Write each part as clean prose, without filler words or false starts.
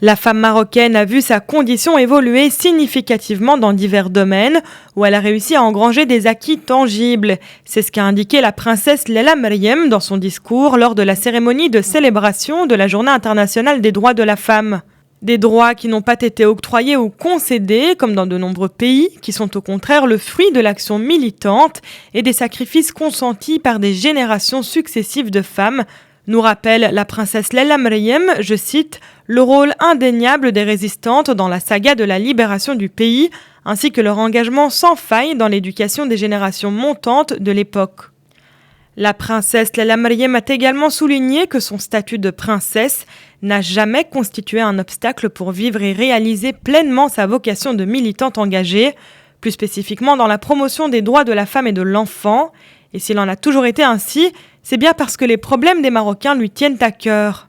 La femme marocaine a vu sa condition évoluer significativement dans divers domaines où elle a réussi à engranger des acquis tangibles. C'est ce qu'a indiqué la princesse Leila Meriem dans son discours lors de la cérémonie de célébration de la Journée internationale des droits de la femme. Des droits qui n'ont pas été octroyés ou concédés, comme dans de nombreux pays, qui sont au contraire le fruit de l'action militante et des sacrifices consentis par des générations successives de femmes, nous rappelle la princesse Leila Meriem, je cite, « le rôle indéniable des résistantes dans la saga de la libération du pays, ainsi que leur engagement sans faille dans l'éducation des générations montantes de l'époque ». La princesse Leila Meriem a également souligné que son statut de princesse n'a jamais constitué un obstacle pour vivre et réaliser pleinement sa vocation de militante engagée, plus spécifiquement dans la promotion des droits de la femme et de l'enfant. Et s'il en a toujours été ainsi, c'est bien parce que les problèmes des Marocains lui tiennent à cœur.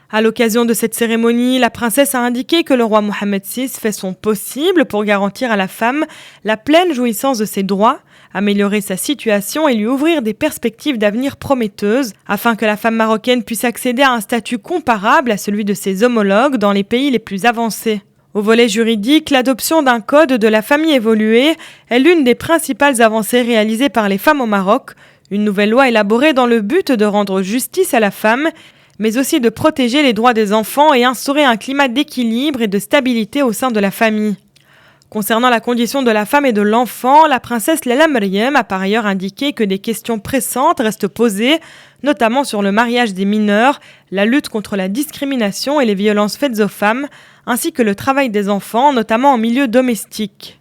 À l'occasion de cette cérémonie, la princesse a indiqué que le roi Mohammed VI fait son possible pour garantir à la femme la pleine jouissance de ses droits, améliorer sa situation et lui ouvrir des perspectives d'avenir prometteuses, afin que la femme marocaine puisse accéder à un statut comparable à celui de ses homologues dans les pays les plus avancés. Au volet juridique, l'adoption d'un code de la famille évoluée est l'une des principales avancées réalisées par les femmes au Maroc, une nouvelle loi élaborée dans le but de rendre justice à la femme, mais aussi de protéger les droits des enfants et instaurer un climat d'équilibre et de stabilité au sein de la famille. Concernant la condition de la femme et de l'enfant, la princesse Leila Meriem a par ailleurs indiqué que des questions pressantes restent posées, notamment sur le mariage des mineurs, la lutte contre la discrimination et les violences faites aux femmes, ainsi que le travail des enfants, notamment en milieu domestique.